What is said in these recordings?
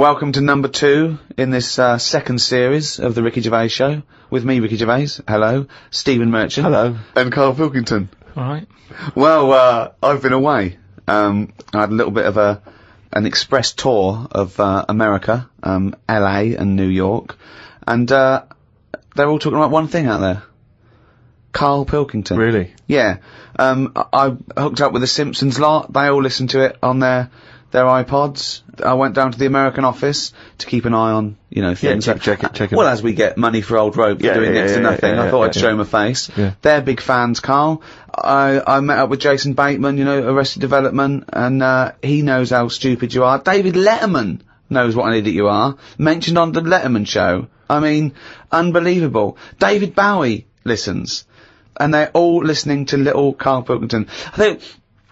Welcome to number 2 in this second series of the Ricky Gervais Show. With me, Ricky Gervais. Hello. Stephen Merchant. Hello. And Carl Pilkington. All right. Well, I've been away. I had a little bit of an express tour of America, LA and New York, and they're all talking about one thing out there. Carl Pilkington. Really? Yeah. I hooked up with the Simpsons lot. They all listen to it on their iPods. I went down to the American office to keep an eye on, things. Yeah, check it. Well, as we get money for old rope for doing next to nothing, I thought I'd show my face. Yeah. They're big fans, Carl. I met up with Jason Bateman, Arrested Development, and he knows how stupid you are. David Letterman knows what an idiot you are. Mentioned on the Letterman show. I mean, unbelievable. David Bowie listens. And they're all listening to little Carl Pilkington.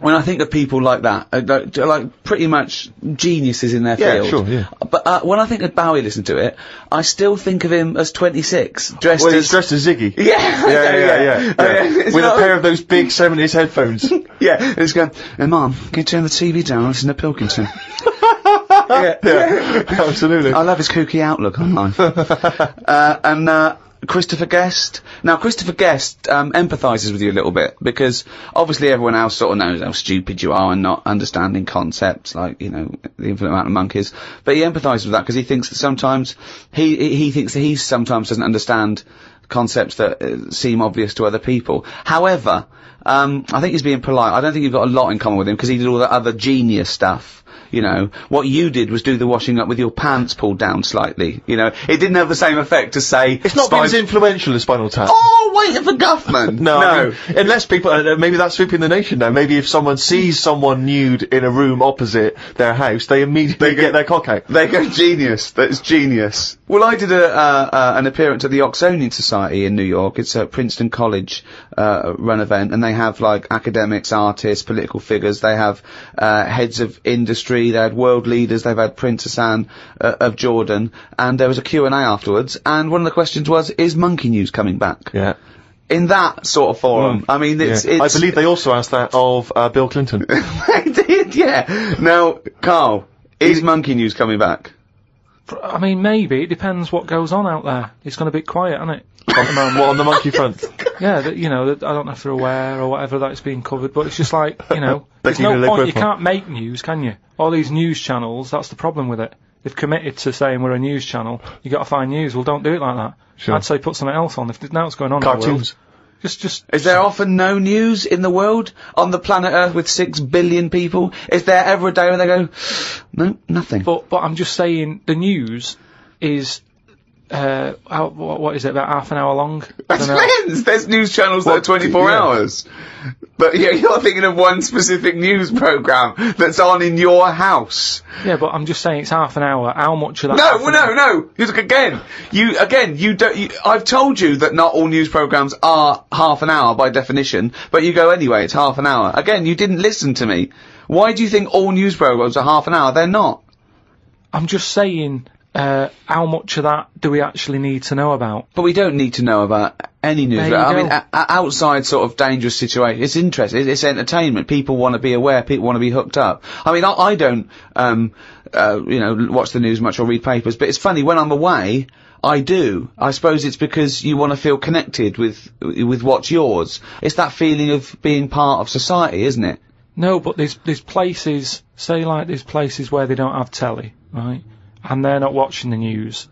When I think of people like that, like pretty much geniuses in their field. Yeah, sure, yeah. But when I think of Bowie listening to it, I still think of him as 26, dressed he's dressed as Ziggy. Yeah. With a pair of those big 70s headphones. Yeah, and he's going, "Hey, Mum, can you turn the TV down and listen to Pilkington?" Yeah, absolutely. I love his kooky outlook on life. And Christopher Guest. Now, Christopher Guest empathises with you a little bit, because obviously everyone else sort of knows how stupid you are and not understanding concepts like, the infinite amount of monkeys. But he empathises with that because he thinks that sometimes he thinks that he sometimes doesn't understand concepts that seem obvious to other people. However, I think he's being polite. I don't think you've got a lot in common with him, because he did all that other genius stuff. What you did was do the washing up with your pants pulled down slightly. It didn't have the same effect to say... It's not been as influential as Spinal Tap. Oh, waiting for Guffman! No. I mean, unless people... maybe that's sweeping the nation now. Maybe if someone sees someone nude in a room opposite their house, they immediately get their cock out. They go, genius. That's genius. Well, I did an appearance at the Oxonian Society in New York. It's a Princeton College run event, and they have, like, academics, artists, political figures. They have heads of industry. They had world leaders. They've had Princess Anne of Jordan, and there was a Q&A afterwards. And one of the questions was, "Is Monkey News coming back?" Yeah. In that sort of forum. I mean, it's... I believe they also asked that of Bill Clinton. They did, yeah. Now, Carl, is Monkey News coming back? I mean, maybe. It depends what goes on out there. It's gone a bit quiet, hasn't it? At the moment, what, on the monkey front? Yeah, I don't know if they're aware or whatever that it's being covered, but it's just like, there's no point. You can't make news, can you? All these news channels, that's the problem with it. They've committed to saying we're a news channel. You got to find news. Well, don't do it like that. Sure. I'd say put something else on. If now what's going on cartoons. In the world, just. Is there often no news in the world on the planet Earth with 6 billion people? Is there ever a day when they go, no, nothing? But I'm just saying the news is. What is it, about half an hour long? That depends! There's news channels that are 24 hours. But yeah, you're thinking of one specific news programme that's on in your house. Yeah, but I'm just saying it's half an hour. How much of that? No. You look again. I've told you that not all news programmes are half an hour by definition, but you go anyway, it's half an hour. Again, you didn't listen to me. Why do you think all news programmes are half an hour? They're not. I'm just saying... how much of that do we actually need to know about? But we don't need to know about any news. I mean, outside sort of dangerous situations, it's interesting. It's entertainment. People want to be aware. People want to be hooked up. I mean, I don't, watch the news much or read papers. But it's funny, when I'm away, I do. I suppose it's because you want to feel connected with what's yours. It's that feeling of being part of society, isn't it? No, but there's places, say like there's places where they don't have telly, right? And they're not watching the news.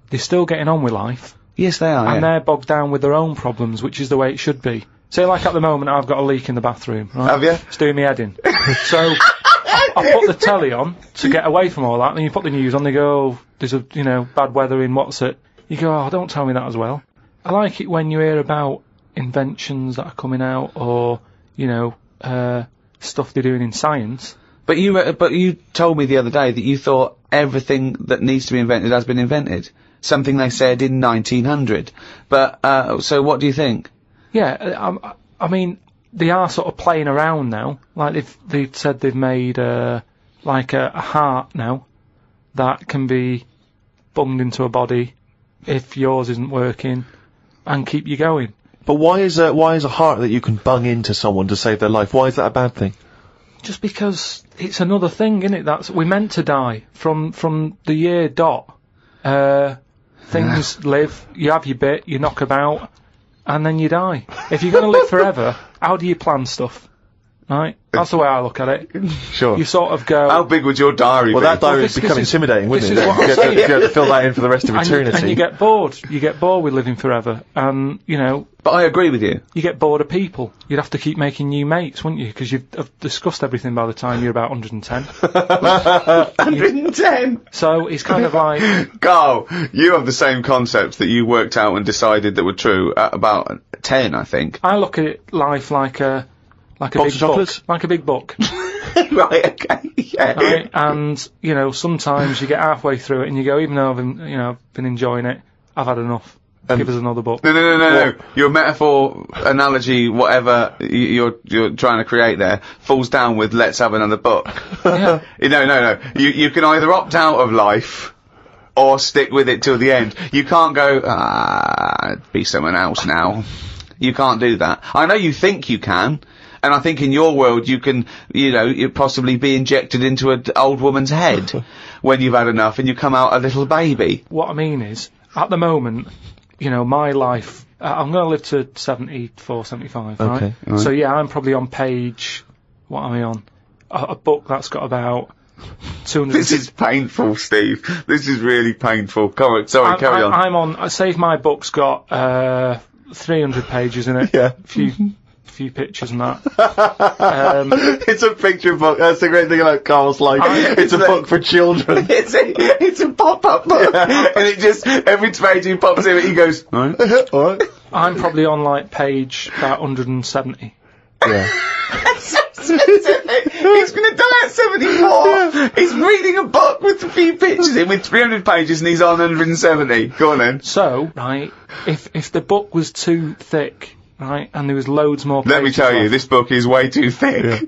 They're still getting on with life. Yes, they are, and they're bogged down with their own problems, which is the way it should be. Say, like at the moment, I've got a leak in the bathroom, right? Have you? It's doing me head in. So, I put the telly on to get away from all that, and you put the news on, they go, oh, there's a, bad weather in what's it? You go, oh, don't tell me that as well. I like it when you hear about inventions that are coming out, or, stuff they're doing in science. But you told me the other day that you thought everything that needs to be invented has been invented. Something they said in 1900. But, so what do you think? Yeah, I mean, they are sort of playing around now. Like, they've said they've made, like a heart now that can be bunged into a body if yours isn't working and keep you going. But why is a heart that you can bung into someone to save their life, why is that a bad thing? Just because it's another thing, isn't it? We're meant to die from the year dot. Things live, you have your bit, you knock about, and then you die. If you're going to live forever, how do you plan stuff? Right? That's the way I look at it. Sure. You sort of go... How big would your diary be? Well, that diary would become intimidating, wouldn't it? You have to fill that in for the rest of eternity. And you get bored. You get bored with living forever. And, you know... But I agree with you. You get bored of people. You'd have to keep making new mates, wouldn't you? Because you've discussed everything by the time you're about 110. 110? So it's kind of like... Carl, you have the same concepts that you worked out and decided that were true at about 10, I think. I look at life like a big book. Like a big book. Right, okay, yeah. Right? And, you know, sometimes you get halfway through it and you go, even though I've been enjoying it, I've had enough. Give us another book. No. Your metaphor, analogy, whatever you're trying to create there, falls down with let's have another book. Yeah. No. You can either opt out of life or stick with it till the end. You can't go, be someone else now. You can't do that. I know you think you can. And I think in your world you can, you possibly be injected into an old woman's head when you've had enough and you come out a little baby. What I mean is, at the moment, my life, I'm going to live to 74, 75, right? Okay. Right. So yeah, I'm probably on page, what am I on? A book that's got about 200... This is painful, Steve. This is really painful. Carry on. I'm on, say if my book's got 300 pages in it. Yeah. Few pictures and that. It's a picture book. That's the great thing about Carl's life. It's a book for children. It's a pop-up book. Yeah. And it just, every page he pops in, he goes, alright. Alright. I'm probably on, like, page about 170. Yeah. He's going to die at 74. He's reading a book with a few pictures in with 300 pages and he's on 170. Go on then. So, right, if the book was too thick, right, and there was loads more pages Let me tell you, this book is way too thick. Yeah.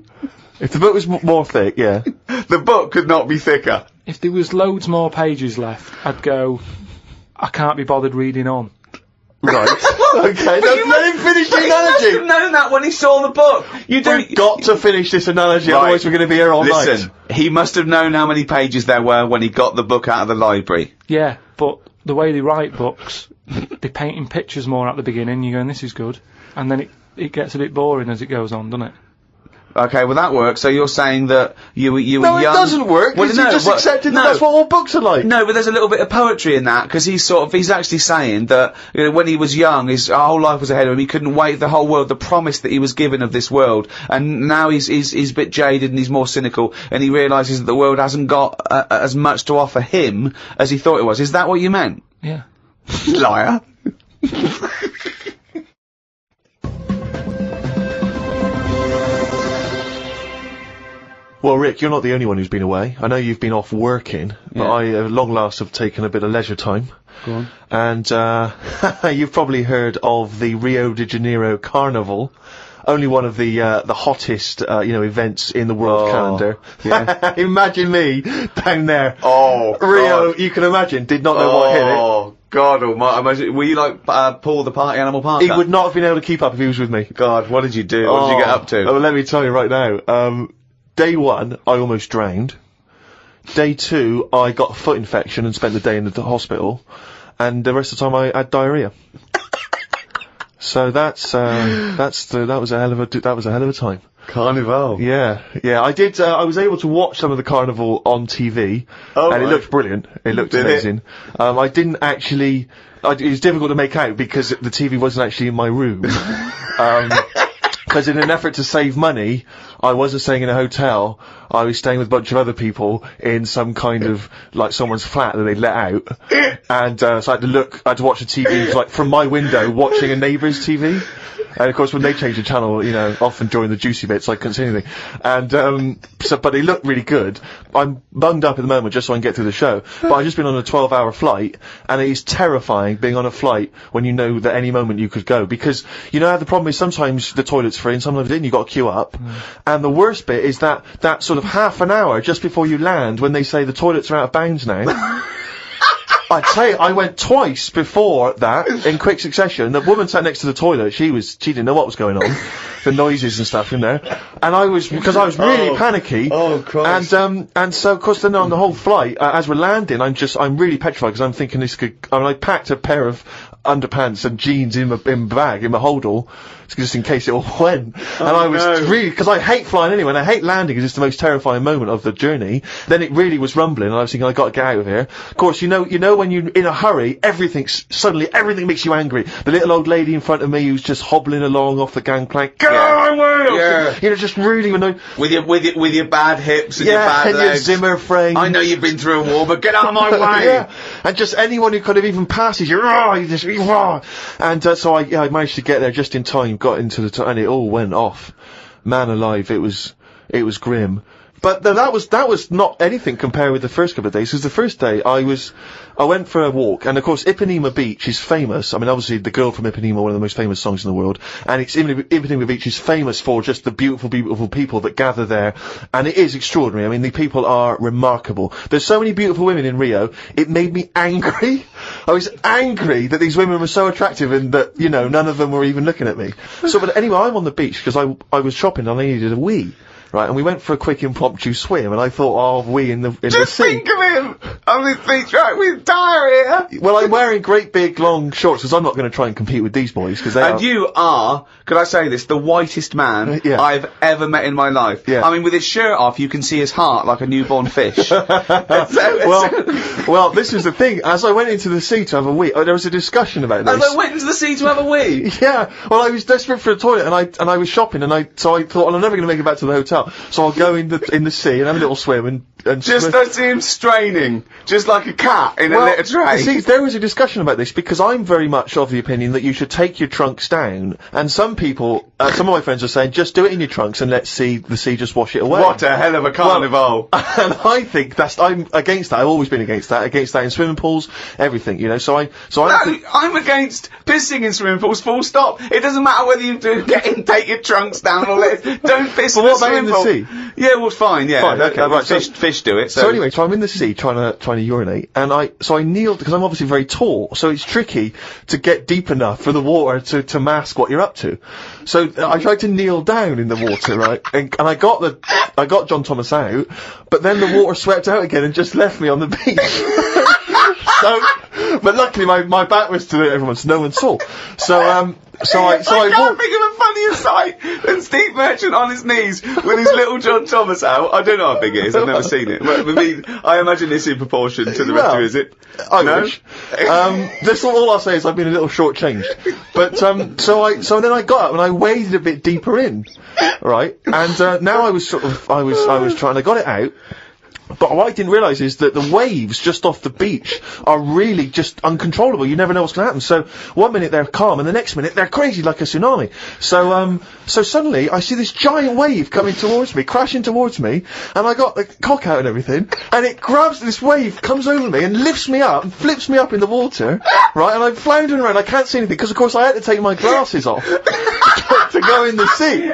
If the book was more thick, yeah. The book could not be thicker. If there was loads more pages left, I'd go, I can't be bothered reading on. Right. Okay, let him finish the analogy. He must have known that when he saw the book. We've got to finish this analogy, otherwise we're going to be here all night. Listen, he must have known how many pages there were when he got the book out of the library. Yeah, but the way they write books, they paint in pictures more at the beginning, you're going, this is good. And then it gets a bit boring as it goes on, doesn't it? Okay, well that works. So you're saying that you were young... No, it doesn't work. Well, you just accepted that that's what all books are like. No, but there's a little bit of poetry in that, because he's actually saying that, when he was young, his whole life was ahead of him, he couldn't wait the whole world, the promise that he was given of this world, and now he's a bit jaded and he's more cynical, and he realises that the world hasn't got as much to offer him as he thought it was. Is that what you meant? Yeah. Liar. Well, Rick, you're not the only one who's been away. I know you've been off working, but I, at long last, have taken a bit of leisure time. Go on. And, you've probably heard of the Rio de Janeiro Carnival. Only one of the hottest, events in the world calendar. Yeah. Imagine me down there. Oh, Rio, God. You can imagine, did not know what hit it. Oh, God almighty. Imagine, were you like, Paul the Party Animal Parker? He would not have been able to keep up if he was with me. God, what did you do? What did you get up to? Oh, well, let me tell you right now. Day 1, I almost drowned. Day 2, I got a foot infection and spent the day in the hospital. And the rest of the time I had diarrhea. So that was a hell of a time. Carnival. Yeah. I did, I was able to watch some of the carnival on TV. Oh, and it looked brilliant. It looked amazing. I didn't actually, it was difficult to make out because the TV wasn't actually in my room. Because in an effort to save money, I wasn't staying in a hotel, I was staying with a bunch of other people in some kind of, like, someone's flat that they'd let out. And, so I had to watch the TV, like, from my window, watching a neighbour's TV. And of course, when they changed the channel, often during the juicy bits, I couldn't see anything. And, but they looked really good. I'm bunged up at the moment just so I can get through the show. But I've just been on a 12-hour flight, and it is terrifying being on a flight when you know that any moment you could go. Because, the problem is sometimes the toilet's free and sometimes it isn't, you've got to queue up. And the worst bit is that sort of half an hour just before you land when they say the toilets are out of bounds now. I'd say I went twice before that in quick succession. The woman sat next to the toilet. She didn't know what was going on, the noises and stuff in there. And because I was really panicky. Oh, Christ. And so, of course, then on the whole flight, as we're landing, I'm really petrified because I'm thinking I packed a pair of underpants and jeans in my bag, in my holdall, just in case it all went. And I was really, because I hate flying anyway, and I hate landing because it's the most terrifying moment of the journey. Then it really was rumbling, and I was thinking, I gotta get out of here. Of course, you know when you're in a hurry, everything makes you angry. The little old lady in front of me who's just hobbling along off the gangplank, get out of my way! Yeah. You know, just really annoying. With your bad hips and your bad legs. Your Zimmer frame. I know you've been through a war, but get out of my way! Yeah. And just anyone who kind of even passes you, and so I managed to get there just in time, got into and it all went off. Man alive, it was grim. But that was not anything compared with the first couple of days, because the first day I went for a walk, and of course Ipanema Beach is famous. I mean, obviously The Girl from Ipanema, one of the most famous songs in the world, and Ipanema Beach is famous for just the beautiful, beautiful people that gather there, and it is extraordinary. I mean, the people are remarkable. There's so many beautiful women in Rio, it made me angry. I was angry that these women were so attractive and that, you know, none of them were even looking at me. So, but anyway, I'm on the beach because I was shopping and I needed a wee. Right, and we went for a quick impromptu swim, and I thought, we in the sea. Just think of him on this beach, right, with diarrhea. Well, I'm wearing great big long shorts, because I'm not going to try and compete with these boys, because they are... And you are, could I say this, the whitest man I've ever met in my life. Yeah. I mean, with his shirt off, you can see his heart like a newborn fish. Well, this is the thing. As I went into the sea to have a wee, there was a discussion about this. As I went into the sea to have a wee? Yeah. Well, I was desperate for a toilet, and I was shopping, so I thought, well, I'm never going to make it back to the hotel. So I'll go in the sea and have a little swim and just I see him straining, just like a cat in a litter tray. See, there was a discussion about this because I'm very much of the opinion that you should take your trunks down, and some people, some of my friends are saying, just do it in your trunks and let the sea just wash it away. What a hell of a carnival! And I think I'm against that. I've always been against that in swimming pools, everything, you know. I'm against pissing in swimming pools. Full stop. It doesn't matter whether you take your trunks down or don't piss in a swimming pool. Sea? Yeah, well, fine. Yeah, fine, okay, right. Fish do it. So anyway, I'm in the sea trying to urinate, and I kneeled because I'm obviously very tall, so it's tricky to get deep enough for the water to mask what you're up to. So I tried to kneel down in the water, right, and I got John Thomas out, but then the water swept out again and just left me on the beach. But luckily my back was to everyone, so no one saw. I can't think of a funnier sight than Steve Merchant on his knees with his little John Thomas out. I don't know how big it is. I've never seen it. But I mean, I imagine it's in proportion to the rest of it, is it? I wish. That's all I'll say is I've been a little shortchanged. But so then I got up and I waded a bit deeper in, right? And now I was trying. I got it out. But what I didn't realise is that the waves just off the beach are really just uncontrollable. You never know what's going to happen. So one minute they're calm, and the next minute they're crazy like a tsunami. So suddenly I see this giant wave coming towards me, crashing towards me, and I got the cock out and everything, and it grabs this wave, comes over me, and lifts me up, and flips me up in the water, right? And I'm floundering around. I can't see anything because, of course, I had to take my glasses off to go in the sea.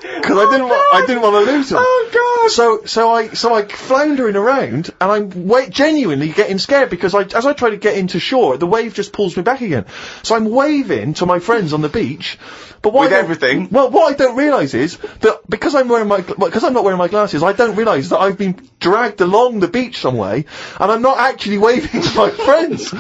Because I didn't want to lose them. Oh God! So I floundering around, and I'm genuinely getting scared because as I try to get into shore, the wave just pulls me back again. So I'm waving to my friends on the beach, but what I don't realise is that because I'm not wearing my glasses, I don't realise that I've been dragged along the beach some way, and I'm not actually waving to my friends.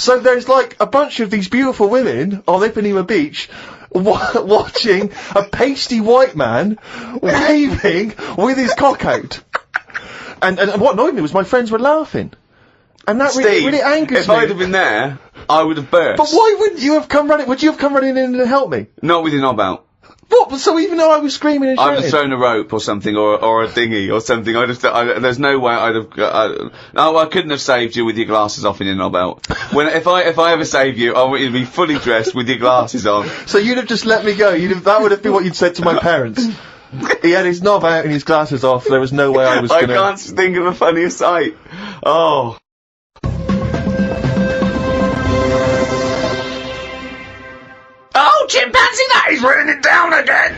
So there's like a bunch of these beautiful women on Ipanema Beach watching a pasty white man waving with his cock out. And what annoyed me was my friends were laughing. And that Steve, really angers if me. I'd have been there, I would have burst. But why wouldn't you have come running? Would you have come running in and helped me? Not with your knob out. What? So even though I was screaming and shouting? I'd have thrown a rope or something, or a dinghy or something. There's no way I'd have. No, I couldn't have saved you with your glasses off and your knob out. If I ever save you, I want you to be fully dressed with your glasses on. So you'd have just let me go. That would have been what you'd said to my parents. He had his knob out and his glasses off. There was no way I was gonna. I can't think of a funnier sight. Oh. Oh, chimpanzee, that is raining down again!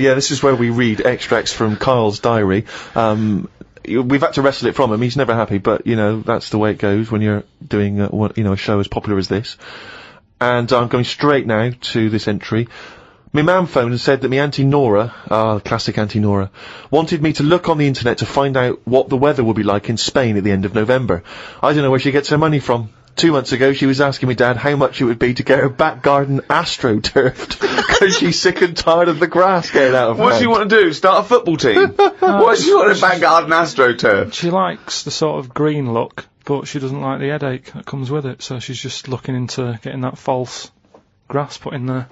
Yeah, this is where we read extracts from Kyle's diary. we've had to wrestle it from him. He's never happy, but, you know, that's the way it goes when you're doing, a show as popular as this. And I'm going straight now to this entry. My mum phoned and said that my Auntie Nora, classic Auntie Nora, wanted me to look on the internet to find out what the weather would be like in Spain at the end of November. I don't know where she gets her money from. 2 months ago, she was asking me dad how much it would be to get her back garden astroturfed, because she's sick and tired of the grass getting out of hand. What does she want to do? Start a football team? What does she want a back garden astroturf? She likes the sort of green look, but she doesn't like the headache that comes with it, so she's just looking into getting that false grass put in there.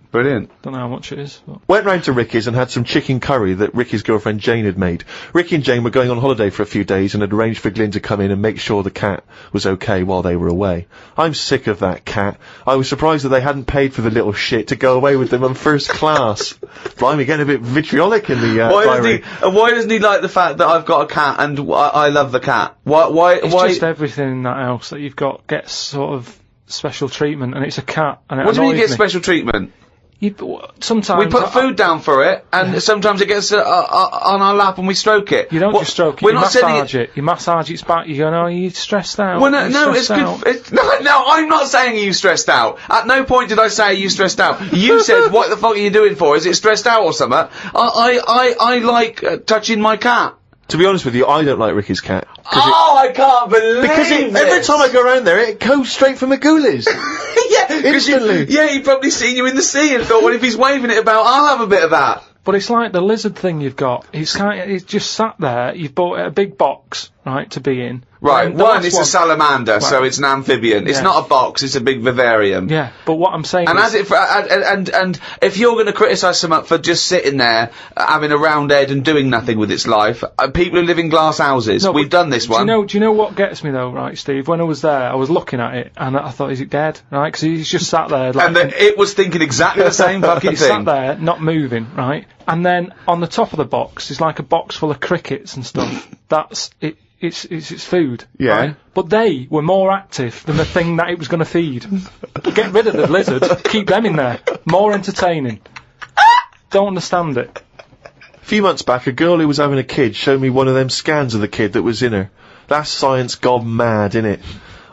Brilliant. Don't know how much it is. But. Went round to Ricky's and had some chicken curry that Ricky's girlfriend Jane had made. Ricky and Jane were going on holiday for a few days and had arranged for Glyn to come in and make sure the cat was okay while they were away. I'm sick of that cat. I was surprised that they hadn't paid for the little shit to go away with them on first class. Blimey, getting a bit vitriolic in the diary. Why doesn't he like the fact that I've got a cat and I love the cat? It's just everything in that house that you've got gets sort of special treatment, and it's a cat, and it What do you mean you get me. special treatment? Sometimes we put food down for it, and sometimes it gets on our lap and we stroke it. You don't just stroke it, you massage it. You massage its back, you go, no, you're stressed out. Well, no, it's good. No, I'm not saying you stressed out. At no point did I say you stressed out. You said, what the fuck are you doing for? Is it stressed out or something? I like touching my cat. To be honest with you, I don't like Ricky's cat. I can't believe because every time I go around there, it goes straight for my ghoulies. Yeah, instantly. He'd probably seen you in the sea and thought, well, if he's waving it about, I'll have a bit of that. But it's like the lizard thing you've got. It's just sat there. You've bought a big box, right, to be in. Right, it's a salamander, so it's an amphibian. Yeah. It's not a box, it's a big vivarium. Yeah, but what I'm saying and is... And if you're going to criticise someone for just sitting there, having a round head and doing nothing with its life, people who live in glass houses, we've done this one. Do you know what gets me though, right, Steve? When I was there, I was looking at it, and I thought, is it dead? Right, because he's just sat there... Like, and it was thinking exactly the same fucking thing. Sat there, not moving, right? And then, on the top of the box, is like a box full of crickets and stuff. That's... It's food, yeah. Right? But they were more active than the thing that it was going to feed. Get rid of the lizard, keep them in there. More entertaining. Don't understand it. A few months back, a girl who was having a kid showed me one of them scans of the kid that was in her. That's science gone mad, innit?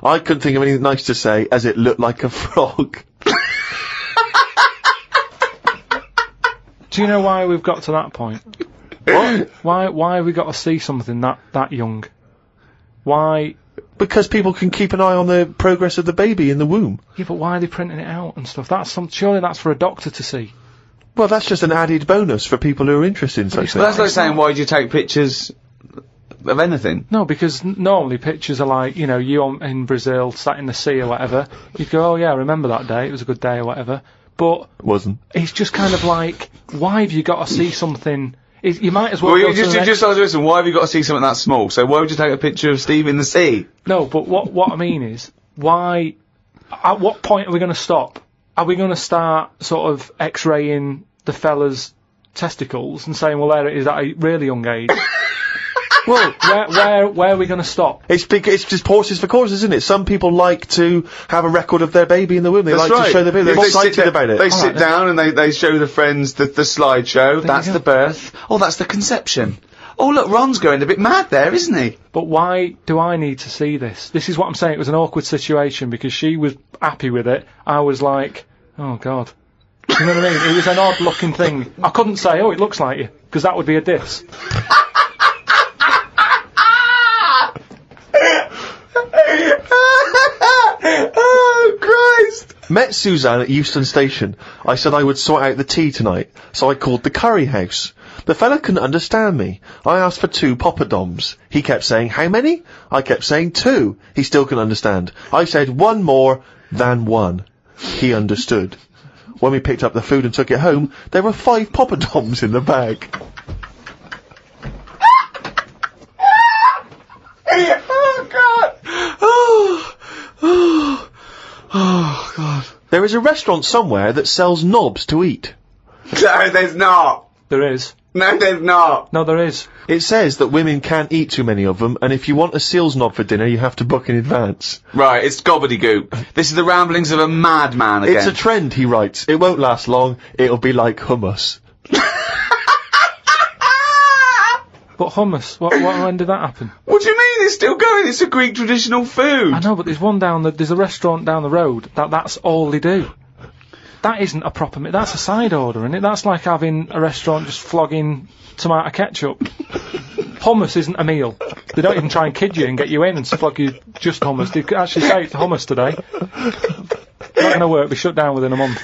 I couldn't think of anything nice to say, as it looked like a frog. Do you know why we've got to that point? What? Why have we got to see something that young? Why? Because people can keep an eye on the progress of the baby in the womb. Yeah, but why are they printing it out and stuff? Surely that's for a doctor to see. Well, that's just an added bonus for people who are interested in such things. That's like saying, why do you take pictures of anything? No, because normally pictures are like, you in Brazil, sat in the sea or whatever. You'd go, oh yeah, I remember that day, it was a good day or whatever. But... It wasn't. It's just kind of like, why have you got to see something... You might as well. Well, listen. Why have you got to see something that small? So why would you take a picture of Steve in the sea? No, but what I mean is, why? At what point are we going to stop? Are we going to start sort of X-raying the fella's testicles and saying, well, there it is at a really young age? Well, where are we going to stop? It's just horses for courses, isn't it? Some people like to have a record of their baby in the womb. They like to show their baby. They're excited about it. They sit down and they show the friends the slideshow. That's the birth. Oh, that's the conception. Oh, look, Ron's going a bit mad there, isn't he? But why do I need to see this? This is what I'm saying. It was an awkward situation because she was happy with it. I was like, oh, God. You know what I mean? It was an odd-looking thing. I couldn't say, oh, it looks like you, because that would be a diss. Oh, Christ! Met Suzanne at Euston Station. I said I would sort out the tea tonight, so I called the curry house. The fella couldn't understand me. I asked for 2 poppadoms. He kept saying, how many? I kept saying 2. He still couldn't understand. I said 1 more than 1. He understood. When we picked up the food and took it home, there were 5 poppadoms in the bag. Oh, God! Oh, God. There is a restaurant somewhere that sells knobs to eat. No, there's not. There is. No, there's not. No, there is. It says that women can't eat too many of them, and if you want a seal's knob for dinner, you have to book in advance. Right, it's gobbledygook. This is the ramblings of a madman again. It's a trend, he writes. It won't last long. It'll be like hummus. But hummus, when did that happen? What do you mean it's still going? It's a Greek traditional food. I know, but there's a restaurant down the road that's all they do. That isn't a proper meal, that's a side order, isn't it? That's like having a restaurant just flogging tomato ketchup. Hummus isn't a meal. They don't even try and kid you and get you in and flog you just hummus. They actually say it's hummus today. Not going to work, be shut down within a month.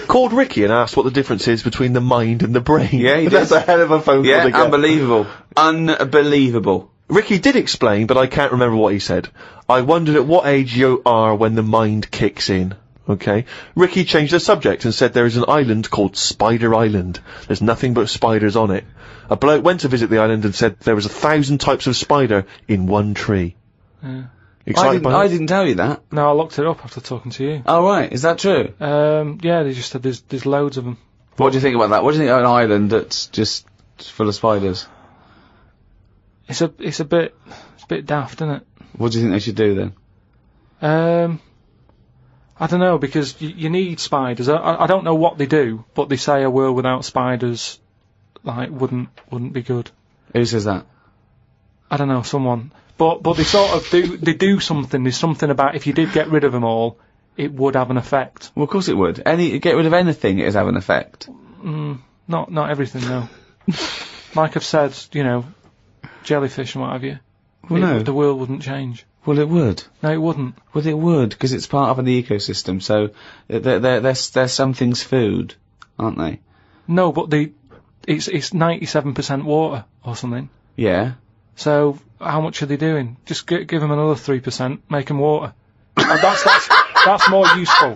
Called Ricky and asked what the difference is between the mind and the brain. Yeah, he did. That's a hell of a phone call to get. Unbelievable. Unbelievable. Ricky did explain, but I can't remember what he said. I wondered at what age you are when the mind kicks in. Okay. Ricky changed the subject and said there is an island called Spider Island. There's nothing but spiders on it. A bloke went to visit the island and said there was 1,000 types of spider in one tree. Yeah. I didn't tell you that. No, I looked it up after talking to you. Oh, right. Is that true? Yeah, they just said there's loads of them. What do you think about that? What do you think of an island that's just full of spiders? It's a bit daft, isn't it? What do you think they should do then? I don't know, because you need spiders. I don't know what they do, but they say a world without spiders, like, wouldn't be good. Who says that? I don't know, someone. But they sort of do something. There's something about if you did get rid of them all, it would have an effect. Well, of course it would. Get rid of anything, it would have an effect. Not everything, no. Like I've said, jellyfish and what have you. Well, no. The world wouldn't change. Well, it would. No, it wouldn't. Well, it would, because it's part of an ecosystem, so they're something's food, aren't they? No, but it's 97% water or something. Yeah. So, how much are they doing? Just give them another 3%, make them water. That's more useful.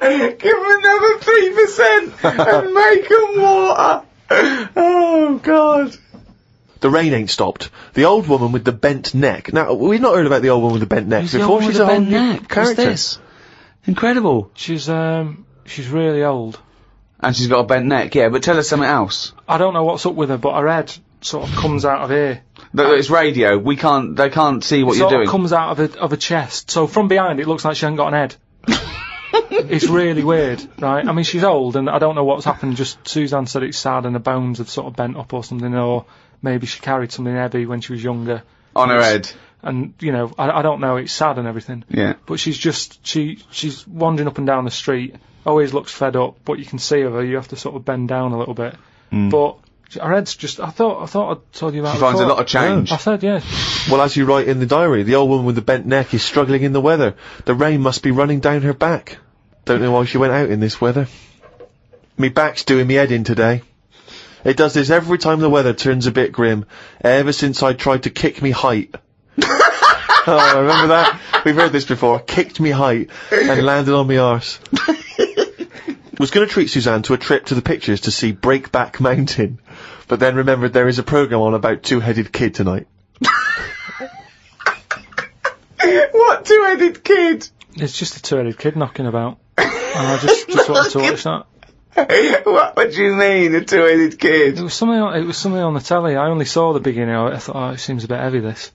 Give them another 3% and make them water. Oh, God. The rain ain't stopped. The old woman with the bent neck. Now, we've not heard about the old woman with the bent neck Who's before. She's a whole new character. What's this? Incredible. She's really old. And she's got a bent neck, yeah, but tell us something else. I don't know what's up with her, but her head sort of comes out of here. It's radio. They can't see what you're doing. It comes out of a chest. So from behind it looks like she hasn't got an head. It's really weird, right? I mean, she's old and I don't know what's happened. Just Suzanne said it's sad and her bones have sort of bent up or something, or maybe she carried something heavy when she was younger. On her head. And, I don't know, it's sad and everything. Yeah. But she's wandering up and down the street, always looks fed up, but you can see her, you have to sort of bend down a little bit. But her head's just, I thought I'd told you about She finds a lot of change. Yeah, I said, yeah. Well, as you write in the diary, the old woman with the bent neck is struggling in the weather. The rain must be running down her back. Don't know why she went out in this weather. Me back's doing me head in today. It does this every time the weather turns a bit grim, ever since I tried to kick me height. Oh, remember that? We've heard this before. Kicked me height and landed on me arse. Was going to treat Suzanne to a trip to the pictures to see Breakback Mountain, but then remembered there is a programme on about Two-Headed Kid tonight. What two-headed kid? It's just a two-headed kid knocking about. And I just wanted to watch that. What do you mean, a two-headed kid? It was something on the telly. I only saw the beginning of it. I thought, it seems a bit heavy, this.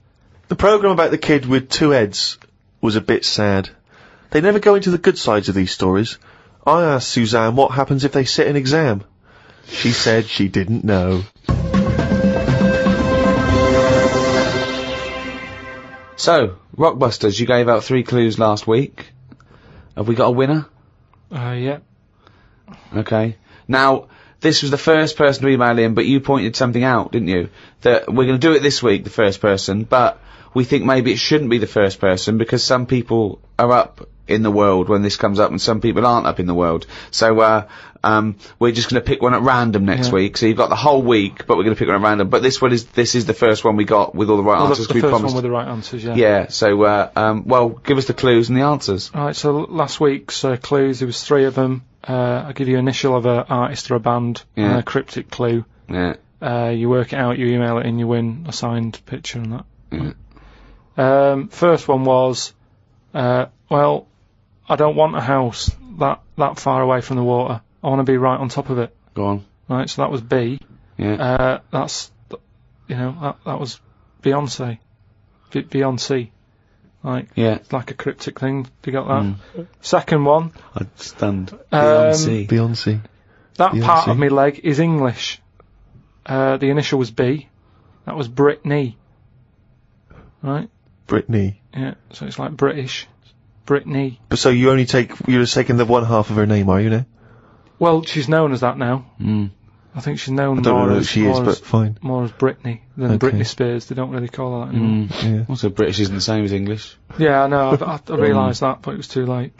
The programme about the kid with two heads was a bit sad. They never go into the good sides of these stories. I asked Suzanne what happens if they sit an exam. She said she didn't know. So, Rockbusters, you gave out 3 clues last week. Have we got a winner? Yeah. Okay. Now, this was the first person to email in, but you pointed something out, didn't you? That we're going to do it this week, the first person, but we think maybe it shouldn't be the first person because some people are up in the world when this comes up and some people aren't up in the world. So, we're just going to pick one at random next week. So you've got the whole week, but we're going to pick one at random. But this is the first one we got with all the right answers. The first one with the right answers, yeah. Yeah, so, well, give us the clues and the answers. Alright, so last week's clues, there was 3 of them. I'll give you an initial of an artist or a band, and a cryptic clue. Yeah. You work it out, you email it in, you win a signed picture and that. Yeah. First one was, well, I don't want a house that far away from the water. I want to be right on top of it. Go on. Right, so that was B. Yeah. That was Beyonce. Beyonce. Like, yeah. Like a cryptic thing. You got that? Second one. I'd stunned. Beyonce. Beyonce. That part of my leg is English. the initial was B. That was Brittany. Right? Brittany. Yeah, so it's like British. Brittany. But so you're just taking the one half of her name, are you now? Well, she's known as that now. Mm. I think she's known I don't know who she is, but fine. More as Britney than Britney Spears. They don't really call her that anymore. Yeah. Also, British isn't the same as English. Yeah, I know. I realised that, but it was too late.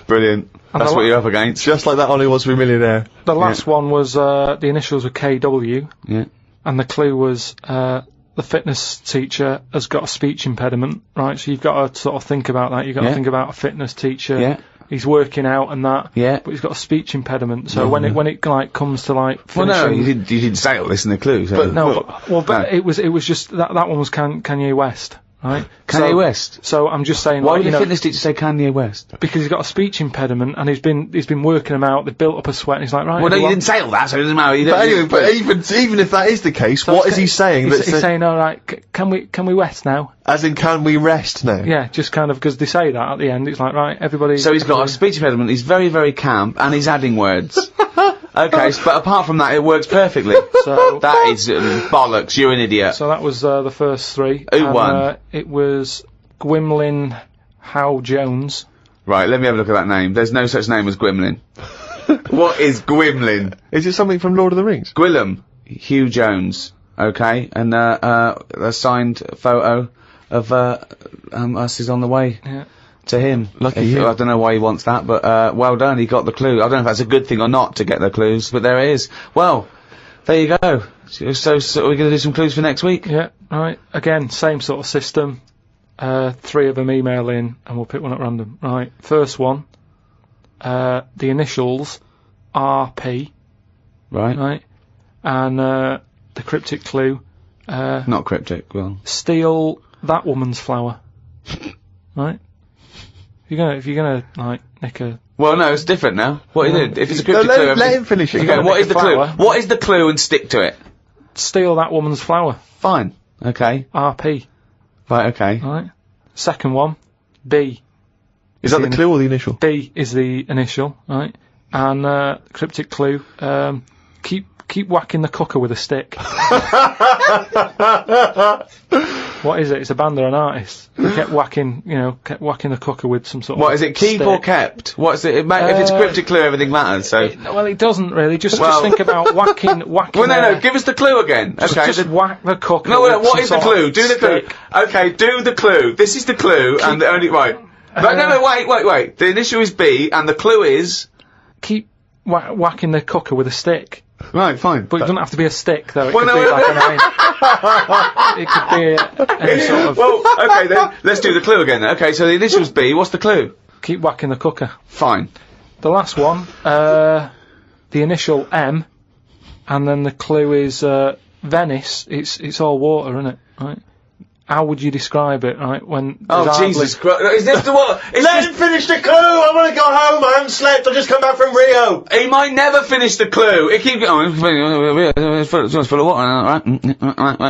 Brilliant. That's what you're up against. Just like that Ollie Wants to Be a Millionaire. The last one was, the initials were KW. Yeah. And the clue was, the fitness teacher has got a speech impediment, right? So you've got to sort of think about that. You've got to think about a fitness teacher. Yeah. He's working out and that. Yeah. But he's got a speech impediment. So when it like comes to like finishing. Well, no, you didn't say all this in the clue. So. But no, it was just that one was Kanye West. Right? Kanye West. So I'm just saying. Why would the fitness teacher say Kanye West? Because he's got a speech impediment and he's been working them out. They've built up a sweat and he's like, right. Well, no, you didn't say all that, so it doesn't matter. But even if that is the case, so what is he saying? He's saying, all right, can we rest now? As in, can we rest now? Yeah, just kind of because they say that at the end. It's like, right, everybody. So he's got a speech impediment. He's very, very camp, and he's adding words. Okay, but apart from that, it works perfectly. So that is bollocks. You're an idiot. So that was the first three. Who won? It was Gwymlyn Howe Jones. Right, let me have a look at that name. There's no such name as Gwymlyn. What is Gwymlyn? Is it something from Lord of the Rings? Gwillem Hugh Jones. Okay, and a signed photo of us is on the way. Yeah. To him. Lucky him. I don't know why he wants that, but well done, he got the clue. I don't know if that's a good thing or not to get the clues, but there it is. Well, there you go. So we're going to do some clues for next week? Yeah, right. Again, same sort of system. 3 of them email in, and we'll pick one at random. Right, first one. The initials RP. Right. Right. And the cryptic clue. Not cryptic, well. Steal that woman's flower. Right? If you're gonna like nick a. Well, no, it's different now. What is it? If it's a cryptic clue, let him finish it. Okay, what is the clue? What is the clue, and stick to it? Steal that woman's flower. Fine. Okay. RP. Right. Okay. Right. Second one. B. Is that the clue or the initial? B is the initial. Right. And cryptic clue. Keep whacking the cooker with a stick. What is it? It's a band or an artist. Kept whacking the cooker with some sort of. What is it? Keep stick. Or kept? What's it? If it's a cryptic clue, everything matters. So. It doesn't really. Just think about whacking. Well, no. Give us the clue again. Okay. Just whack the cooker. No, what is the clue? Do the stick. clue. Okay, do the clue. This is the clue, and the only right. No, wait. The initial is B, and the clue is. Keep whacking the cooker with a stick. Right, fine. But it doesn't have to be a stick, though. It could be like an iron. It could be any sort of. Well, okay, then let's do the clue again. Okay, so the initials B. What's the clue? Keep whacking the cooker. Fine. The last one, the initial M, and then the clue is Venice. It's all water, isn't it? Right. How would you describe it, right? Jesus Christ. Is this the what? Let him finish the clue! I want to go home! I haven't slept! I've just come back from Rio! He might never finish the clue! It keeps going, it's full of water, right?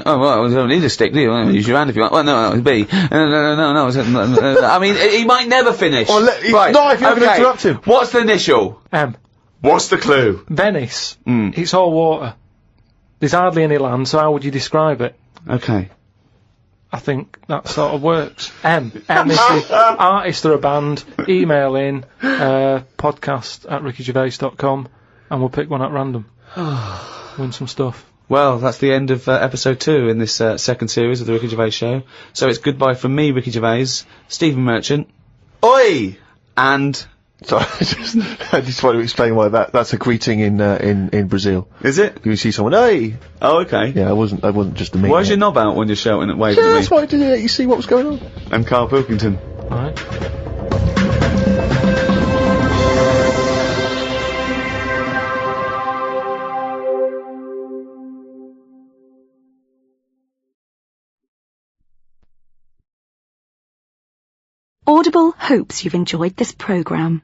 Oh, well, you don't need a stick, do you? Use your hand if you want. Well, no, it's B. No, I mean, he might never finish. Well, right. Not if you're going to interrupt him. What's the initial? M. What's the clue? Venice. It's all water. There's hardly any land, so how would you describe it? Okay. I think that sort of works. M is the artist or a band. Email in podcast@rickygervais.com and we'll pick one at random. Win some stuff. Well, that's the end of episode 2 in this second series of the Ricky Gervais Show. So it's goodbye from me, Ricky Gervais, Stephen Merchant, Oi! And... Sorry, I just want to explain why that's a greeting in Brazil. Is it? You see someone, hey! Oh, okay. Yeah, I wasn't just a me. Why's your knob out when you're shouting and waving at me? That's why I did it, you see what was going on. And Carl Pilkington. Alright. Audible hopes you've enjoyed this programme.